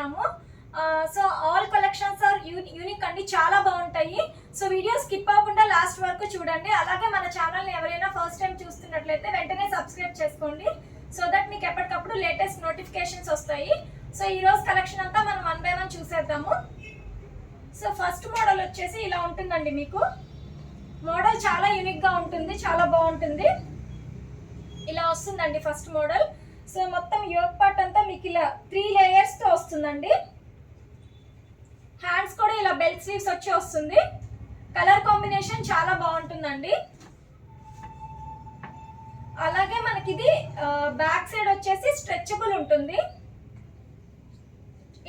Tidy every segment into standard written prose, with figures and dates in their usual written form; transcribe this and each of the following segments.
చూస్తున్నాము. So all collections are unique అండి, చాలా బాగుంటాయి. సో వీడియో స్కిప్ అవ్వకుండా లాస్ట్ వరకు చూడండి. అలాగే మన ఛానల్ని ఎవరైనా ఫస్ట్ టైం చూస్తున్నట్లయితే వెంటనే సబ్స్క్రైబ్ చేసుకోండి, సో దట్ మీకు ఎప్పటికప్పుడు లేటెస్ట్ నోటిఫికేషన్స్ వస్తాయి. సో ఈ రోజు కలెక్షన్ అంతా మనం 1 by 1 చూసేద్దాము. సో ఫస్ట్ మోడల్ వచ్చేసి ఇలా ఉంటుందండి. మీకు మోడల్ చాలా యూనిక్ గా ఉంటుంది, చాలా బాగుంటుంది. ఇలా వస్తుందండి ఫస్ట్ మోడల్. సో మొత్తం యోక్ పార్ట్ అంతా మీకు ఇలా 3 layers తో వస్తుందండి. హ్యాండ్స్ కూడా ఇలా బెల్ట్ స్లీవ్స్ వచ్చి వస్తుంది. కలర్ కాంబినేషన్ చాలా బాగుంటుందండి. అలాగే మనకి ఇది బ్యాక్ సైడ్ వచ్చేసి స్ట్రెచబుల్ ఉంటుంది.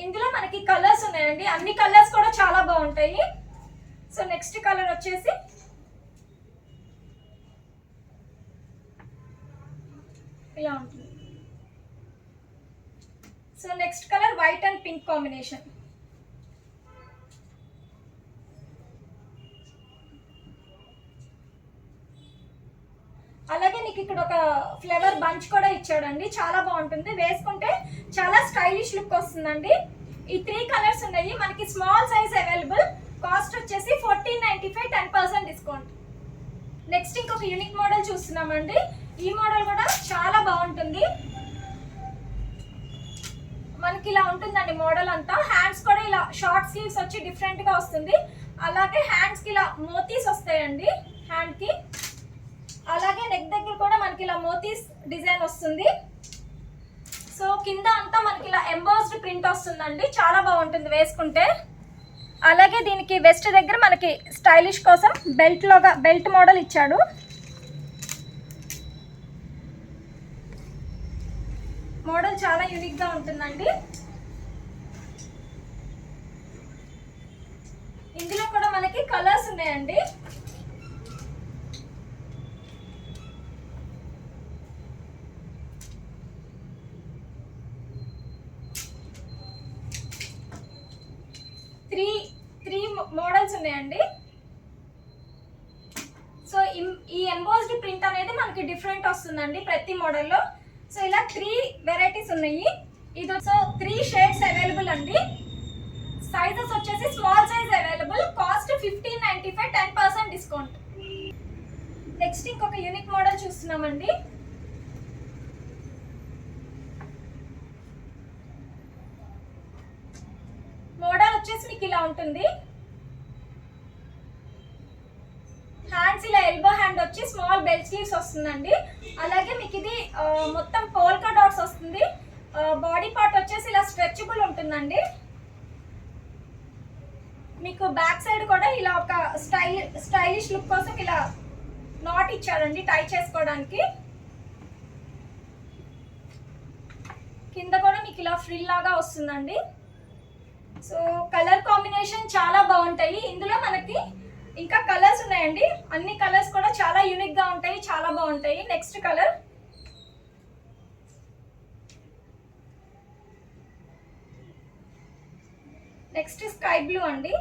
ఇందులో మనకి కలర్స్ ఉన్నాయండి, అన్ని కలర్స్ కూడా చాలా బాగుంటాయి. సో నెక్స్ట్ కలర్ వచ్చేసి ఇలా ఉంటుంది. So next colour white and pink combination. అలాగే నీకు ఇక్కడ ఒక ఫ్లవర్ బంచ్ కూడా ఇచ్చాడండి, చాలా బాగుంటుంది. వేసుకుంటే చాలా స్టైలిష్ లుక్ వస్తుందండి. ఈ 3 కలర్స్ ఉన్నాయి మనకి. Small size available. కాస్ట్ వచ్చేసి 1495, 10% డిస్కౌంట్. నెక్స్ట్ ఇంకొక యూనిక్ మోడల్ చూస్తున్నామండి. ఈ మోడల్ కూడా చాలా బాగుంటుంది. మనకి ఇలా ఉంటుందండి మోడల్ అంతా. హ్యాండ్స్ కూడా ఇలా షార్ట్ స్లీవ్స్ వచ్చి డిఫరెంట్ గా వస్తుంది. అలాగే హ్యాండ్స్ కి ఇలా మోతీస్ వస్తాయండి హ్యాండ్ కి. అలాగే నెక్ దగ్గర కూడా మనకి ఇలా మోతీస్ డిజైన్ వస్తుంది. సో కింద అంతా మనకి ఇలా ఎంబోస్డ్ ప్రింట్ వస్తుందండి, చాలా బాగుంటుంది వేసుకుంటే. అలాగే దీనికి వెస్ట్ దగ్గర మనకి స్టైలిష్ కోసం బెల్ట్ మోడల్ ఇచ్చాడు. మోడల్ చాలా యూనిక్ గా ఉంటుందండి. ఇందులో కూడా మనకి కలర్స్ ఉన్నాయండి. త్రీ మోడల్స్ ఉన్నాయండి. సో ఈ ఎంబోస్డ్ ప్రింట్ అనేది మనకి డిఫరెంట్ వస్తుందండి ప్రతి మోడల్లో. సో ఇలా 3 వెరైటీస్ ఉన్నాయి. ఇది సో 3 షేడ్స్ అవైలబుల్ అండి. సైజెస్ వచ్చేసి small size available. Cost 1595, 10% discount. Next ఇంకొక యూనిక్ మోడల్ చూస్తున్నామండి. మోడల్ వచ్చేసి మీకు ఇలా ఉంటుంది. హ్యాండ్స్ ఇలా ఎల్బో హ్యాండ్ వచ్చి స్మాల్ బెల్ట్ స్లీవ్స్ వస్తుందండి. అలాగే మీకు ఇది మొత్తం పోల్కా డాట్స్ వస్తుంది. బాడీ పార్ట్ వచ్చేసి ఇలా స్ట్రెచబుల్ ఉంటుందండి. మీకు బ్యాక్ సైడ్ కూడా ఇలా ఒక స్టైలిష్ లుక్ కోసం ఇలా నాట్ ఇచ్చారండి టై చేసుకోవడానికి. కింద కూడా మీకు ఇలా ఫ్రిల్ లాగా వస్తుందండి. సో కలర్ కాంబినేషన్ చాలా బాగుంటాయి. ఇందులో మనకి ఇంకా కలర్స్ ఉన్నాయండి. అన్ని కలర్స్ కూడా చాలా యూనిక్ గా ఉంటాయి, చాలా బాగుంటాయి. Next colour next sky blue అండి.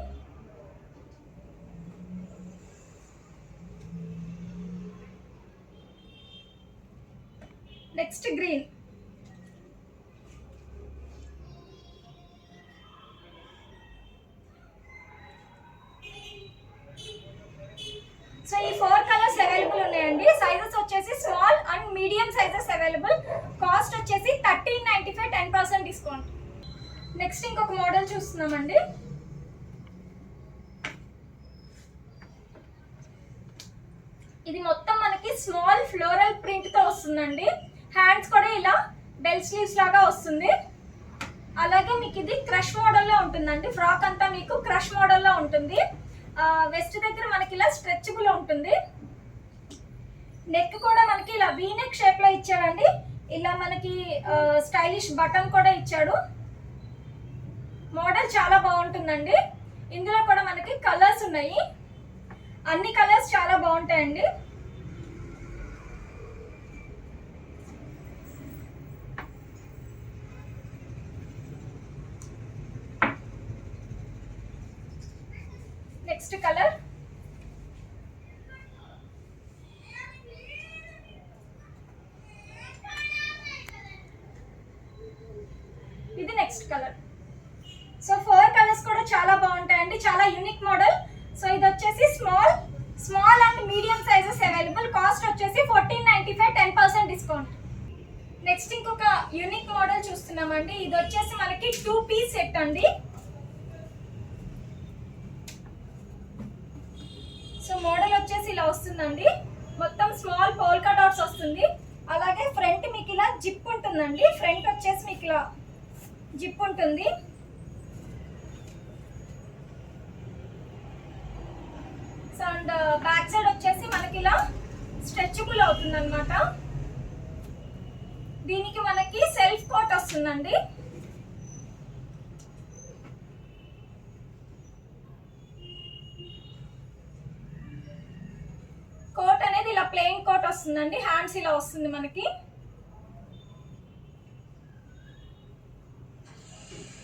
Next green. సో ఈ 4 కలర్స్ అవైలబుల్ ఉన్నాయండి. సైజెస్ వచ్చేసి small and medium sizes available. Cost వచ్చేసి 1395, 10% డిస్కౌంట్. నెక్స్ట్ ఇంకొక మోడల్ చూస్తున్నామండి. ఇది మొత్తం మనకి స్మాల్ ఫ్లోరల్ ప్రింట్ తో వస్తుందండి. హ్యాండ్స్ కూడా ఇలా బెల్ స్లీవ్స్ లాగా వస్తుంది. అలాగే మీకు ఇది క్రష్ మోడల్లో ఉంటుందండి. ఫ్రాక్ అంతా మీకు క్రష్ మోడల్లో ఉంటుంది. వెస్ట్ దగ్గర మనకి ఇలా స్ట్రెచబుల్ ఉంటుంది. నెక్ కూడా మనకి ఇలా వీ నెక్ షేప్ లో ఇచ్చాడండి. ఇలా మనకి స్టైలిష్ బటన్ కూడా ఇచ్చాడు. మోడల్ చాలా బాగుంటుందండి. ఇందులో కూడా మనకి కలర్స్ ఉన్నాయి. అన్ని కలర్స్ చాలా బాగుంటాయండి. నెక్స్ట్ కలర్ ఇది. నెక్స్ట్ కలర్ చాలా బాగుంటాయండి, చాలా యూనిక్ మోడల్. సో ఇది వచ్చేసి small and medium sizes available. Cost వచ్చేసి 1495, 10% డిస్కౌంట్. నెక్స్ట్ ఇంకొక యూనిక్ మోడల్ చూస్తున్నామండి. ఇది వచ్చేసి మనకి 2 పీస్ సెట్ అండి. సో మోడల్ వచ్చేసి ఇలా వస్తుందండి, మొత్తం స్మాల్ పోల్కా డాట్స్ వస్తుంది. అలాగే ఫ్రంట్ మీకు ఇలా జిప్ ఉంటుందండి, ఫ్రంట్ వచ్చేసి మీకు ఇలా జిప్ ఉంటుంది. సో అండ్ బ్యాక్ సైడ్ వచ్చేసి మనకి ఇలా స్ట్రెచబుల్ అవుతుంది అనమాట. దీనికి మనకి సెల్ఫ్ కోట్ వస్తుందండి. కోట్ అనేది ఇలా ప్లెయిన్ కోట్ వస్తుందండి, హ్యాండ్స్ ఇలా వస్తుంది మనకి.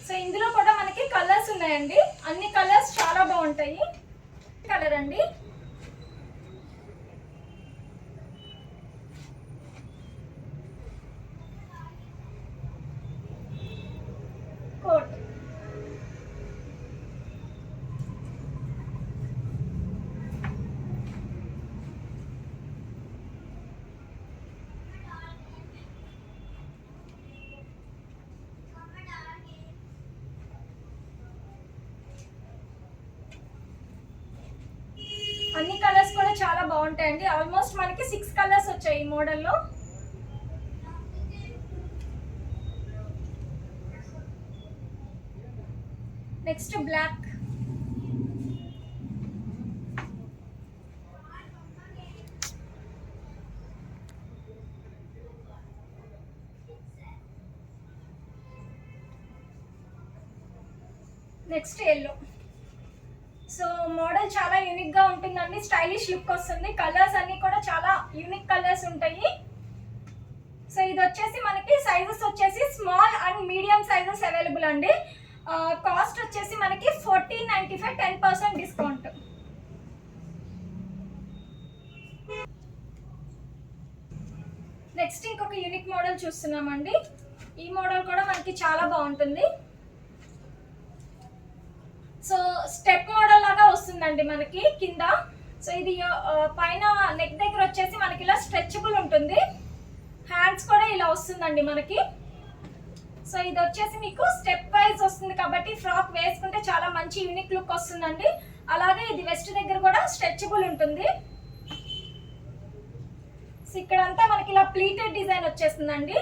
సో ఇందులో కూడా మనకి కలర్స్ ఉన్నాయండి, అన్ని కలర్స్ చాలా బాగుంటాయి. కలర్ అండి, కోట్. అన్ని కలర్స్ కూడా చాలా బాగుంటాయండి. ఆల్మోస్ట్ మనకి 6 కలర్స్ వచ్చాయి ఈ మోడల్లో. Next black. Next yellow. So model చాలా యూనిక్ గా ఉంటుందండి, స్టైలిష్ లుక్ వస్తుంది. కలర్స్ అన్ని కూడా చాలా యూనిక్ కలర్స్ ఉంటాయి. సో ఇది వచ్చేసి మనకి సైజెస్ వచ్చేసి small and medium sizes available అండి. కాస్ట్ వచ్చేసి మనకి 1495, 10% డిస్కౌంట్. నెక్స్ట్ ఇంకొక యూనిక్ మోడల్ చూస్తున్నామండి. ఈ మోడల్ కూడా మనకి చాలా బాగుంటుంది. సో స్టెప్ మోడల్ లాగా వస్తుందండి మనకి కింద. సో ఇది పైన నెక్ దగ్గర వచ్చేసి మనకి ఇలా స్ట్రెచబుల్ ఉంటుంది, హ్యాండ్స్ కూడా ఇలా వస్తుందండి మనకి. సో ఇది వచ్చేసి మీకు స్టెప్ వైజ్ వస్తుంది కాబట్టి ఫ్రాక్ వేసుకుంటే చాలా మంచి యూనిక్ లుక్ వస్తుందండి. అలాగే ఇది వెస్ట్ దగ్గర కూడా స్ట్రెచబుల్ ఉంటుంది. సో ఇక్కడంతా మనకి ఇలా ప్లీటెడ్ డిజైన్ వచ్చేస్తుందండి.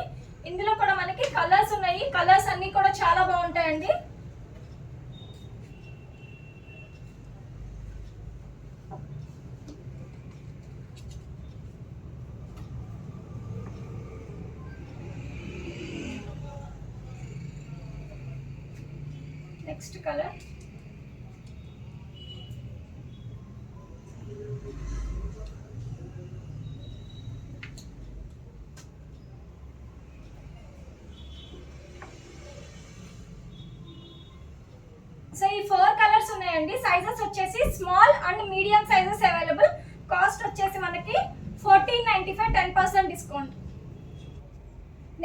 ఇందులో కూడా మనకి కలర్స్ ఉన్నాయి, కలర్స్ అన్ని కూడా చాలా బాగుంటాయండి. Next colour. సో ఈ 4 కలర్స్ ఉన్నాయండి. సైజెస్ వచ్చేసి small and medium sizes available. Cost వచ్చేసి మనకి 1495, 10% డిస్కౌంట్.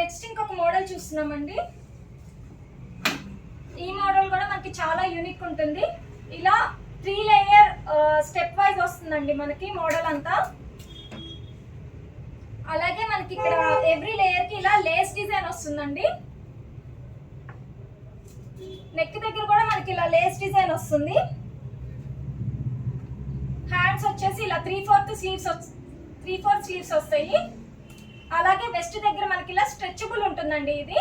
నెక్స్ట్ ఇంకొక మోడల్ చూస్తున్నామండి. ఈ మోడల్ కూడా మనకి చాలా యూనిక్ ఉంటుంది. ఇలా 3 లేయర్ స్టెప్ వైజ్ వస్తుందండి మనకి మోడల్ అంతా. అలాగే మనకి ఇక్కడ ఎవ్రీ లేయర్ కి ఇలా లేస్ డిజైన్ వస్తుందండి. నెక్ దగ్గర కూడా మనకి ఇలా లేస్ డిజైన్ వస్తుంది. హ్యాండ్స్ వచ్చేసి ఇలా 3/4 స్లీవ్స్ వస్తాయి. అలాగే వెస్ట్ దగ్గర మనకి ఇలా స్ట్రెచబుల్ ఉంటుందండి ఇది.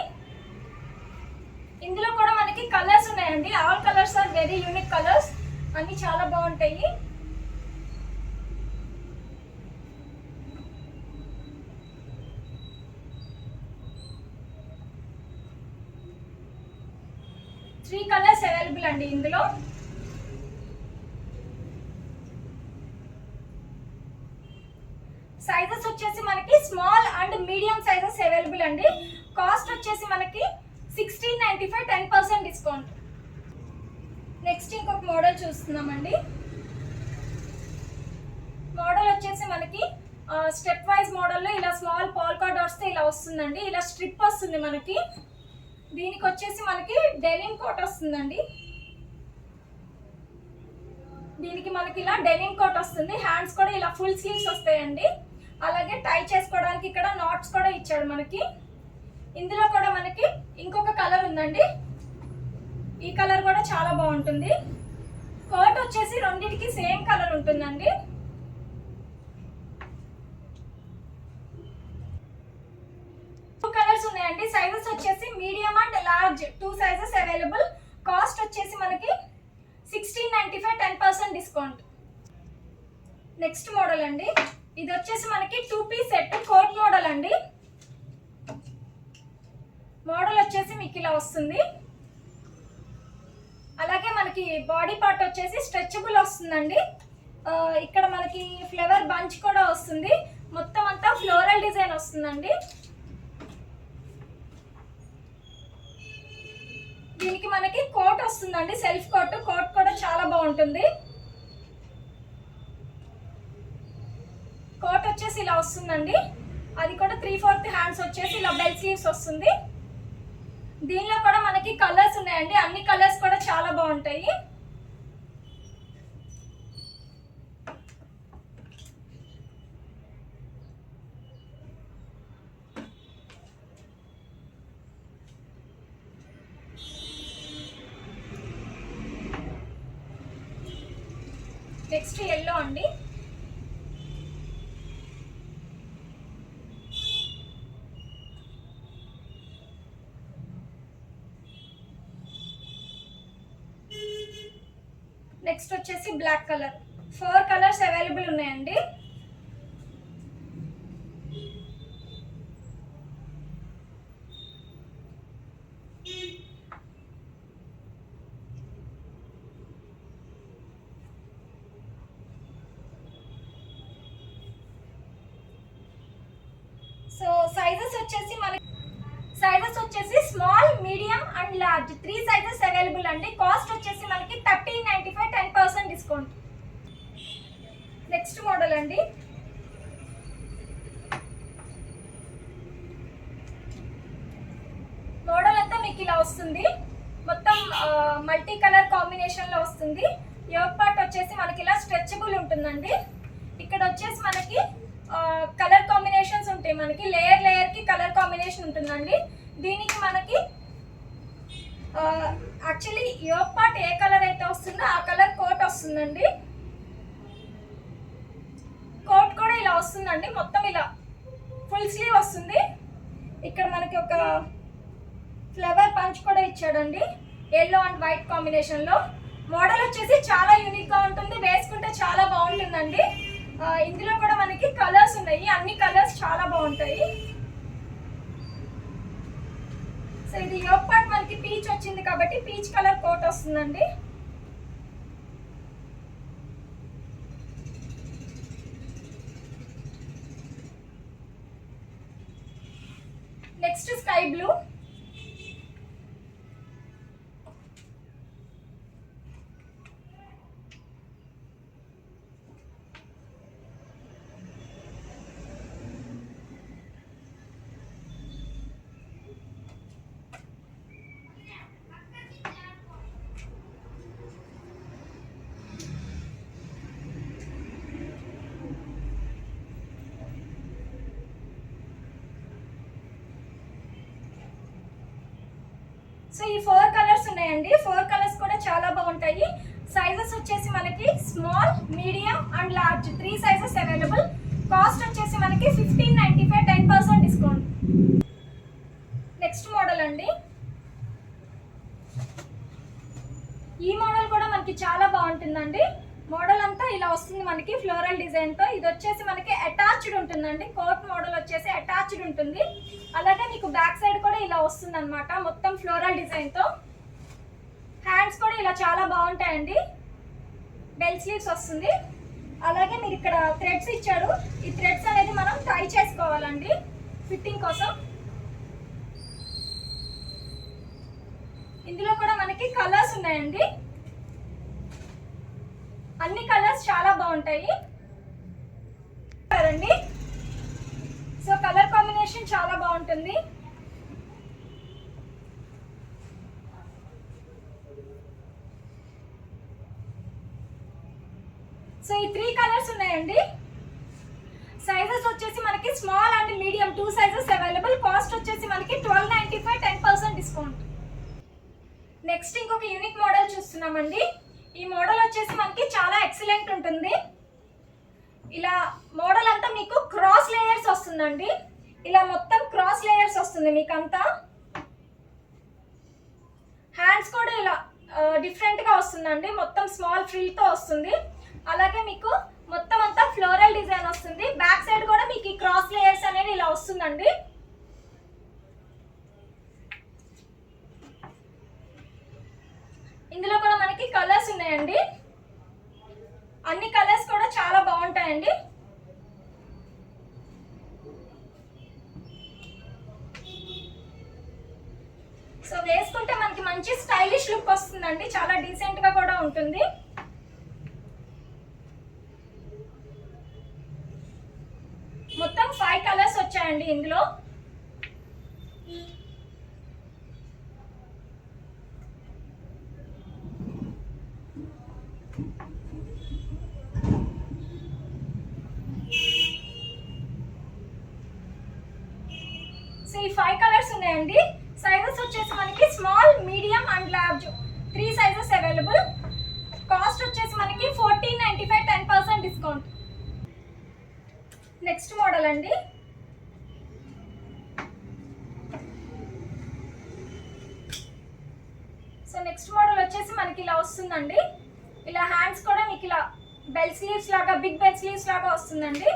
ఇందులో కూడా మనకి కలర్స్ ఉన్నాయండి, all colours are very unique colours, అన్ని చాలా బాగుంటాయి. త్రీ కలర్స్ అవైలబుల్ అండి ఇందులో. సైజెస్ వచ్చేసి మనకి small and medium sizes available అండి. కాస్ట్ వచ్చేసి మనకి 1695, 10% డిస్కౌంట్. నెక్స్ట్ ఇంకొక మోడల్ చూస్తున్నామండి. మోడల్ వచ్చేసి మనకి స్టెప్ వైజ్ మోడల్లో ఇలా స్మాల్ పోల్కా డాట్స్ తో ఇలా వస్తుందండి. ఇలా స్ట్రిప్ వస్తుంది మనకి. దీనికి వచ్చేసి మనకి డెనిమ్ కోట్ వస్తుందండి. దీనికి మనకి ఇలా డెనిమ్ కోట్ వస్తుంది, హ్యాండ్స్ కూడా ఇలా ఫుల్ స్లీవ్స్ వస్తాయండి. అలాగే టై చేసుకోవడానికి ఇక్కడ నాట్స్ కూడా ఇచ్చాడు మనకి. ఇందులో కూడా మనకి ఇంకొక కలర్ ఉందండి, ఈ కలర్ కూడా చాలా బాగుంటుంది. కోట్ వచ్చేసి రెండింటికి సేమ్ కలర్ ఉంటుందండి. టూ కలర్స్ ఉన్నాయండి. సైజెస్ వచ్చేసి medium and large, 2 sizes available. Cost వచ్చేసి మనకి 1695, 10% డిస్కౌంట్. నెక్స్ట్ మోడల్ అండి, ఇది వచ్చేసి మనకి 2 పీస్ సెట్ కోట్ మోడల్ అండి. మోడల్ వచ్చేసి మీకు ఇలా వస్తుంది. అలాగే మనకి బాడీ పార్ట్ వచ్చేసి స్ట్రెచబుల్ వస్తుందండి. ఇక్కడ మనకి ఫ్లవర్ బంచ్ కూడా వస్తుంది. మొత్తం అంతా ఫ్లోరల్ డిజైన్ వస్తుందండి. దీనికి మనకి కోట్ వస్తుందండి, సెల్ఫ్ కోట్. కోట్ కూడా చాలా బాగుంటుంది. కోట్ వచ్చేసి ఇలా వస్తుందండి. అది కూడా 3/4 హ్యాండ్స్ వచ్చేసి ఇలా బెల్ స్లీవ్స్ వస్తుంది. దీనిలో కూడా మనకి కలర్స్ ఉన్నాయండి, అన్ని కలర్స్ కూడా చాలా బాగుంటాయి. నెక్స్ట్ ఎల్లో అండి. నెక్స్ట్ వచ్చేసి బ్లాక్ కలర్. 4 కలర్స్ అవైలబుల్ ఉన్నాయండి. సో సైజెస్ వచ్చేసి small, medium and large 3 sizes available అండి. కాస్ట్ వచ్చేసి మనకి 1395, 10% డిస్కౌంట్. నెక్స్ట్ మోడల్ అండి, మోడల్ అంతా మీకు ఇలా వస్తుంది. మొత్తం మల్టీ కలర్ కాంబినేషన్ లో వస్తుంది. యోక్ పార్ట్ వచ్చేసి మనకి ఇలా స్ట్రెచబుల్ ఉంటుందండి. ఇక్కడ వచ్చేసి మనకి కలర్ కాంబినేషన్స్ ఉంటాయి. మనకి లేయర్ కి కలర్ కాంబినేషన్ ఉంటుందండి. దీనికి మనకి యాక్చువల్లీ యోక్ పార్ట్ ఏ కలర్ అయితే వస్తుందో ఆ కలర్ కోట్ వస్తుందండి. కోట్ కూడా ఇలా వస్తుందండి, మొత్తం ఇలా ఫుల్ స్లీవ్ వస్తుంది. ఇక్కడ మనకి ఒక ఫ్లవర్ పంచ్ కూడా ఇచ్చాడండి, ఎల్లో అండ్ వైట్ కాంబినేషన్ లో. మోడల్ వచ్చేసి చాలా యూనిక్ గా ఉంటుంది, వేసుకుంటే చాలా బాగుంటుందండి. ఇందులో కూడా మనకి కలర్స్ ఉన్నాయి, అన్ని కలర్స్ చాలా బాగుంటాయి. సో ఇది యోక్ పార్ట్ మనకి పీచ్ వచ్చింది కాబట్టి పీచ్ కలర్ కోట్ వస్తుందండి. Next sky blue. సో ఈ 4 కలర్స్ ఉన్నాయండి. 4 కలర్స్ కూడా చాలా బాగుంటాయి. సైజెస్ వచ్చేసి మనకి small, medium and large 3 sizes available. Cost వచ్చేసి మనకి 1595, 10% డిస్కౌంట్. నెక్స్ట్ మోడల్ అండి, ఈ మోడల్ కూడా మనకి చాలా బాగుంటుందండి. మోడల్ అంతా ఇలా వస్తుంది మనకి ఫ్లోరల్ డిజైన్ తో. ఇది వచ్చేసి మనకి అటాచ్డ్ ఉంటుందండి. కోట్ మోడల్ వచ్చేసి అటాచ్డ్ ఉంటుంది. అలాగే మీకు బ్యాక్ సైడ్ కూడా ఇలా వస్తుంది అనమాట, మొత్తం ఫ్లోరల్ డిజైన్ తో. హ్యాండ్స్ కూడా ఇలా చాలా బాగుంటాయండి, బెల్ స్లీవ్స్ వస్తుంది. అలాగే మీరు ఇక్కడ థ్రెడ్స్ ఇచ్చాడు, ఈ థ్రెడ్స్ అనేది మనం టై చేసుకోవాలండి ఫిట్టింగ్ కోసం. ఇందులో కూడా మనకి కలర్స్ ఉన్నాయండి, అన్ని కలర్స్ చాలా బాగుంటాయి అండి. సో కలర్ కాంబినేషన్ చాలా బాగుంటుంది. సో ఈ 3 కలర్స్ ఉన్నాయండి. సైజెస్ వచ్చేసి మనకి small and medium 2 sizes available. Cost వచ్చేసి మనకి 1295, 10% డిస్కౌంట్. నెక్స్ట్ ఇంకొక యూనిక్ మోడల్ చూస్తున్నామండి. ఈ మోడల్ వచ్చేసి మనకి చాలా ఎక్సలెంట్ ఉంటుంది. ఇలా మోడల్ అంతా మీకు క్రాస్ లేయర్స్ వస్తుందండి. ఇలా మొత్తం క్రాస్ లేయర్స్ వస్తుంది మీకు అంతా. హ్యాండ్స్ కూడా ఇలా డిఫరెంట్ గా వస్తుందండి. మొత్తం స్మాల్ ఫ్రిల్ తో వస్తుంది. అలాగే మీకు మొత్తం అంతా ఫ్లోరల్ డిజైన్ వస్తుంది. బ్యాక్ సైడ్ కూడా మీకు ఈ క్రాస్ లేయర్స్ అనేది ఇలా వస్తుందండి. ఇందులో కూడా మనకి కలర్స్ ఉన్నాయండి. అన్ని కలర్స్ కూడా చాలా బాగుంటాయండి. సో వేసుకుంటే మనకి మంచి స్టైలిష్ లుక్ వస్తుందండి. చాలా డీసెంట్ గా కూడా ఉంటుంది. మొత్తం 5 కలర్స్ వచ్చాయండి ఇందులో. సో ఈ 5 కలర్స్ ఉన్నాయండి. సైజెస్ వచ్చేసి మనకి small, medium and large 3 sizes available. Cost వచ్చేసి మనకి 1495, 10% డిస్కౌంట్. నెక్స్ట్ మోడల్ అండి. సో నెక్స్ట్ మోడల్ వచ్చేసి మనకి ఇలా వస్తుందండి. ఇలా హ్యాండ్స్ కూడా మీకు ఇలా బెల్ స్లీవ్స్ లాగా, బిగ్ బెల్ స్లీవ్స్ లాగా వస్తుందండి.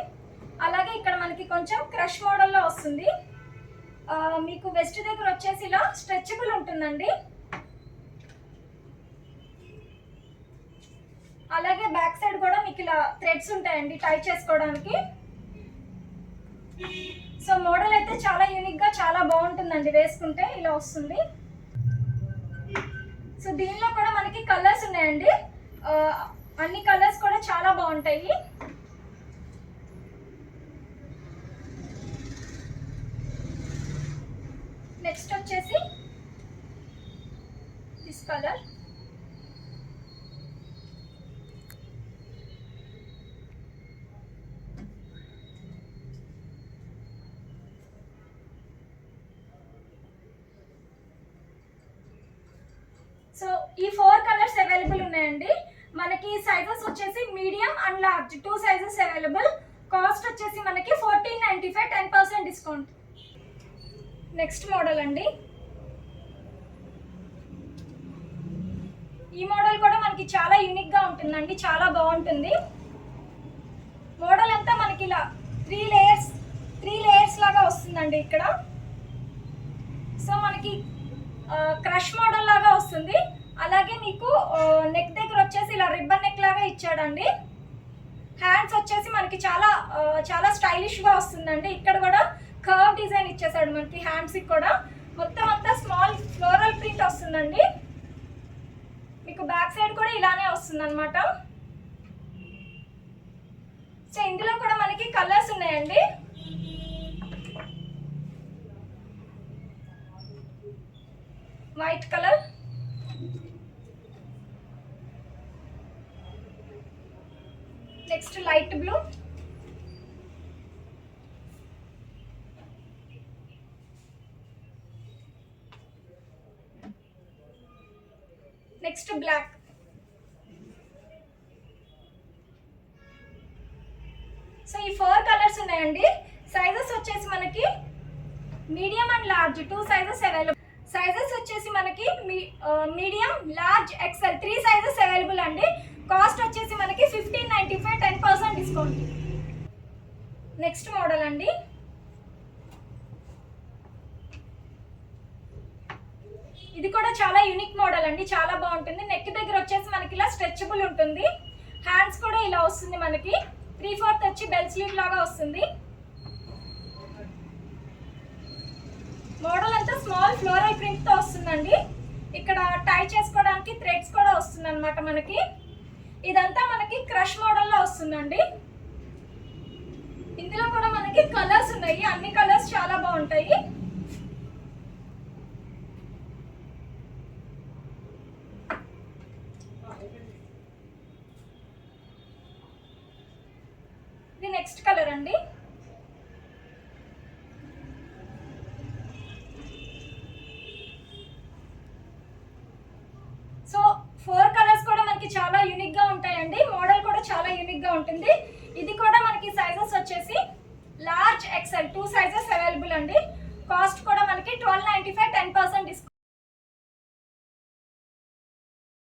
అలాగే ఇక్కడ మనకి కొంచెం క్రష్ మోడల్లో వస్తుంది. మీకు వెస్ట్ దగ్గర వచ్చేసి ఇలా స్ట్రెచబుల్ ఉంటుందండి. అలాగే బ్యాక్ సైడ్ కూడా మీకు ఇలా థ్రెడ్స్ ఉంటాయండి టై చేసుకోవడానికి. సో మోడల్ అయితే చాలా యూనిక్ గా చాలా బాగుంటుందండి. వేసుకుంటే ఇలా వస్తుంది. సో దీనిలో కూడా మనకి కలర్స్ ఉన్నాయండి. అన్ని కలర్స్ కూడా చాలా బాగుంటాయి. నెక్స్ట్ వచ్చేసి దిస్ కలర్. సో ఈ 4 కలర్స్ అవైలబుల్ ఉన్నాయండి. మనకి సైజెస్ వచ్చేసి medium and large 2 sizes available. Cost వచ్చేసి మనకి 1495, 10% డిస్కౌంట్. నెక్స్ట్ మోడల్ అండి. ఈ మోడల్ కూడా మనకి చాలా యూనిక్ గా ఉంటుందండి. చాలా బాగుంటుంది. మోడల్ అంతా మనకి ఇలా 3 లేయర్స్ లాగా వస్తుందండి ఇక్కడ. సో మనకి క్రష్ మోడల్ లాగా వస్తుంది. అలాగే మీకు నెక్ దగ్గర వచ్చేసి ఇలా రిబ్బన్ నెక్ లాగా ఇచ్చాడండి. హ్యాండ్స్ వచ్చేసి మనకి చాలా స్టైలిష్ గా వస్తుందండి. ఇక్కడ కూడా కర్వ్ డిజైన్ ఇచ్చేసాడు మనకి హ్యాండ్స్ కి కూడా. మొత్తం అంతా స్మాల్ ఫ్లోరల్ ప్రింట్ వస్తుందండి. మీకు బ్యాక్ సైడ్ కూడా ఇలానే వస్తుంది అనమాట. సో ఇందులో కూడా మనకి కలర్స్ ఉన్నాయండి. White colour, next light blue, next black. So ఈ 4 కలర్స్ ఉన్నాయండి. సైజెస్ వచ్చేసి మనకి medium and large 2 sizes available. Sizes వచ్చేసి మనకి medium, large, XL 3 sizes available అండి. కాస్ట్ వచ్చేసి మనకి 1595, 10% డిస్కౌంట్. నెక్స్ట్ మోడల్ అండి. ఇది కూడా చాలా యూనిక్ మోడల్ అండి. చాలా బాగుంటుంది. నెక్ దగ్గర వచ్చేసి మనకి ఇలా స్ట్రెచబుల్ ఉంటుంది. హ్యాండ్స్ కూడా ఇలా వస్తుంది. మనకి 3/4 వచ్చి బెల్ స్లీవ్ లాగా వస్తుంది. మోడల్ అంతా స్మాల్ ఫ్లోరల్ ప్రింట్ తో వస్తుందండి. ఇక్కడ టై చేసుకోవడానికి థ్రెడ్స్ కూడా వస్తుంది అనమాట మనకి. ఇదంతా మనకి క్రష్ మోడల్లో వస్తుందండి. ఇందులో కూడా మనకి కలర్స్ ఉన్నాయి. అన్ని కలర్స్ చాలా బాగుంటాయి. కలర్ అండి. సో 4 కలర్స్ కూడా మనకి చాలా యూనిక్ గా ఉంటాయండి. మోడల్ కూడా చాలా యూనిక్ గా ఉంటుంది. ఇది కూడా మనకి సైజెస్ వచ్చేసి లార్జ్ ఎక్సెల్ 2 సైజెస్ అవైలబుల్ అండి.